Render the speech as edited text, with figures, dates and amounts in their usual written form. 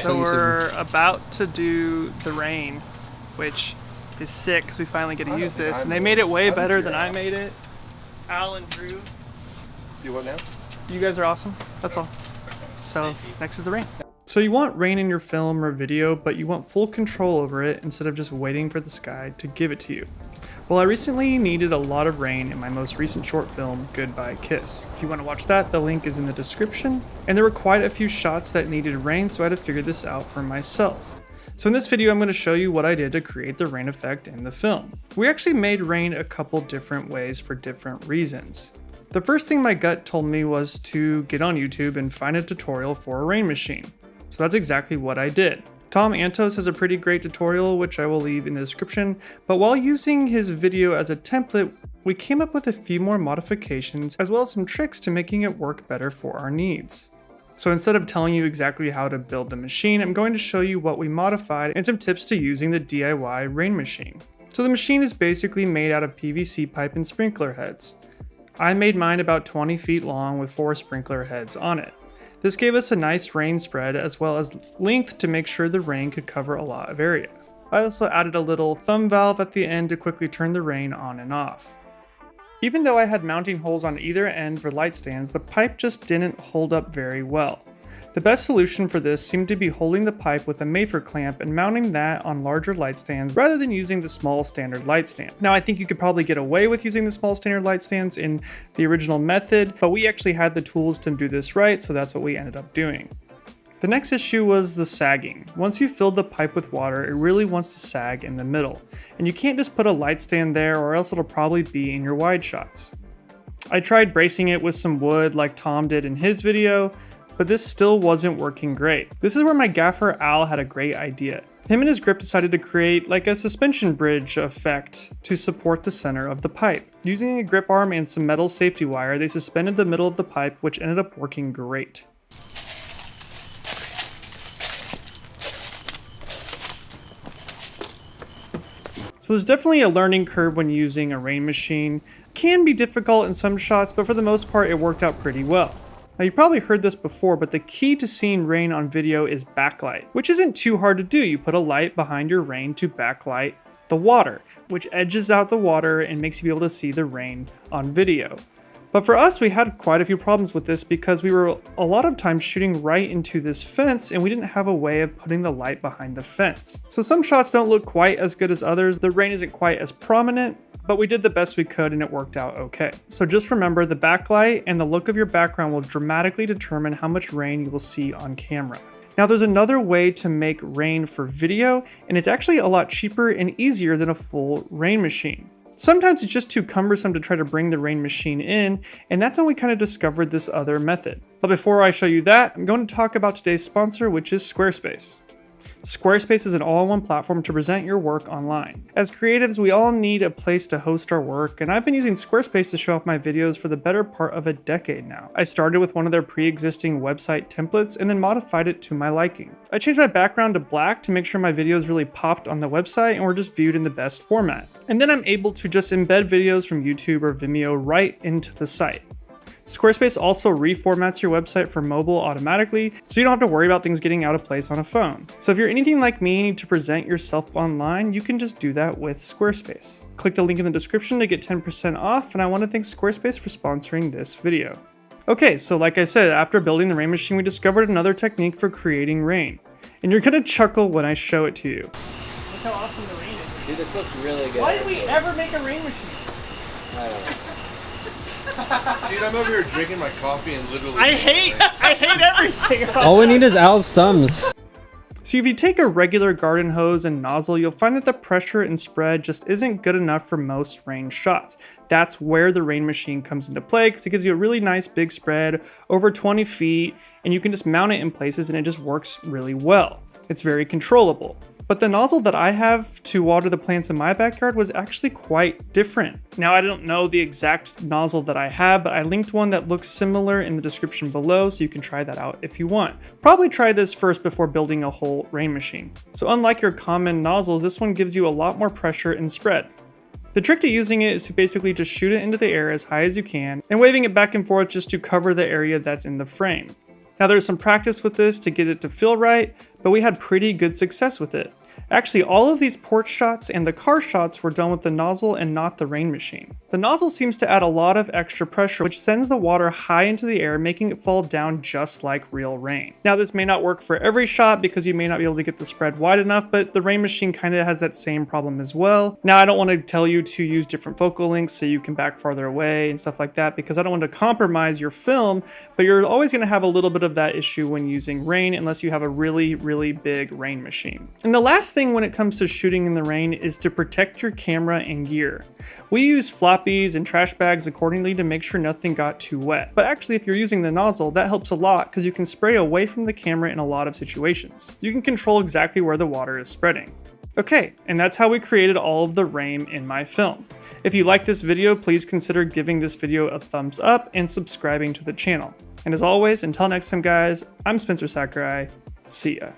So we're about to do the rain, which is sick because we finally get to use this. And they made it way better than I made it. Al and Drew. You what now? You guys are awesome. That's all. So next is the rain. So you want rain in your film or video, but you want full control over it instead of just waiting for the sky to give it to you. Well, I recently needed a lot of rain in my most recent short film, Goodbye Kiss. If you want to watch that, the link is in the description. And there were quite a few shots that needed rain, so I had to figure this out for myself. So in this video, I'm going to show you what I did to create the rain effect in the film. We actually made rain a couple different ways for different reasons. The first thing my gut told me was to get on YouTube and find a tutorial for a rain machine. So that's exactly what I did. Tom Antos has a pretty great tutorial, which I will leave in the description, but while using his video as a template, we came up with a few more modifications as well as some tricks to making it work better for our needs. So instead of telling you exactly how to build the machine, I'm going to show you what we modified and some tips to using the DIY rain machine. So the machine is basically made out of PVC pipe and sprinkler heads. I made mine about 20 feet long with 4 sprinkler heads on it. This gave us a nice rain spread as well as length to make sure the rain could cover a lot of area. I also added a little thumb valve at the end to quickly turn the rain on and off. Even though I had mounting holes on either end for light stands, the pipe just didn't hold up very well. The best solution for this seemed to be holding the pipe with a Mayfer clamp and mounting that on larger light stands rather than using the small standard light stand. Now I think you could probably get away with using the small standard light stands in the original method, but we actually had the tools to do this right, so that's what we ended up doing. The next issue was the sagging. Once you filled the pipe with water, it really wants to sag in the middle. And you can't just put a light stand there or else it'll probably be in your wide shots. I tried bracing it with some wood like Tom did in his video, but this still wasn't working great. This is where my gaffer Al had a great idea. Him and his grip decided to create like a suspension bridge effect to support the center of the pipe. Using a grip arm and some metal safety wire, they suspended the middle of the pipe, which ended up working great. So there's definitely a learning curve when using a rain machine. It can be difficult in some shots, but for the most part it worked out pretty well. Now you probably heard this before, but the key to seeing rain on video is backlight, which isn't too hard to do. You put a light behind your rain to backlight the water, which edges out the water and makes you be able to see the rain on video. But for us, we had quite a few problems with this because we were a lot of times shooting right into this fence and we didn't have a way of putting the light behind the fence. So some shots don't look quite as good as others. The rain isn't quite as prominent, but we did the best we could and it worked out okay. So just remember, the backlight and the look of your background will dramatically determine how much rain you will see on camera. Now there's another way to make rain for video, and it's actually a lot cheaper and easier than a full rain machine. Sometimes it's just too cumbersome to try to bring the rain machine in, and that's when we kind of discovered this other method. But before I show you that, I'm going to talk about today's sponsor, which is Squarespace. Squarespace is an all-in-one platform to present your work online. As creatives, we all need a place to host our work, and I've been using Squarespace to show off my videos for the better part of a decade now. I started with one of their pre-existing website templates and then modified it to my liking. I changed my background to black to make sure my videos really popped on the website and were just viewed in the best format. And then I'm able to just embed videos from YouTube or Vimeo right into the site. Squarespace also reformats your website for mobile automatically, so you don't have to worry about things getting out of place on a phone. So if you're anything like me and need to present yourself online, you can just do that with Squarespace. Click the link in the description to get 10% off, and I want to thank Squarespace for sponsoring this video. Okay, so like I said, after building the rain machine, we discovered another technique for creating rain. And you're gonna chuckle when I show it to you. Look how awesome the rain is. Dude, this looks really good. Why did we ever make a rain machine? I don't know. Dude, I'm over here drinking my coffee and literally... I hate everything. All we need is Al's thumbs. So if you take a regular garden hose and nozzle, you'll find that the pressure and spread just isn't good enough for most rain shots. That's where the rain machine comes into play because it gives you a really nice big spread over 20 feet and you can just mount it in places and it just works really well. It's very controllable. But the nozzle that I have to water the plants in my backyard was actually quite different. Now I don't know the exact nozzle that I have, but I linked one that looks similar in the description below, so you can try that out if you want. Probably try this first before building a whole rain machine. So unlike your common nozzles, this one gives you a lot more pressure and spread. The trick to using it is to basically just shoot it into the air as high as you can and waving it back and forth just to cover the area that's in the frame. Now there's some practice with this to get it to feel right, but we had pretty good success with it. Actually, all of these porch shots and the car shots were done with the nozzle and not the rain machine. The nozzle seems to add a lot of extra pressure, which sends the water high into the air, making it fall down just like real rain. Now, this may not work for every shot because you may not be able to get the spread wide enough, but the rain machine kind of has that same problem as well. Now, I don't want to tell you to use different focal lengths so you can back farther away and stuff like that, because I don't want to compromise your film, but you're always going to have a little bit of that issue when using rain unless you have a really, really big rain machine. And the last thing when it comes to shooting in the rain is to protect your camera and gear. We use floppies and trash bags accordingly to make sure nothing got too wet. But actually, if you're using the nozzle, that helps a lot because you can spray away from the camera in a lot of situations. You can control exactly where the water is spreading. Okay, and that's how we created all of the rain in my film. If you like this video, please consider giving this video a thumbs up and subscribing to the channel. And as always, until next time guys, I'm Spencer Sakurai. See ya.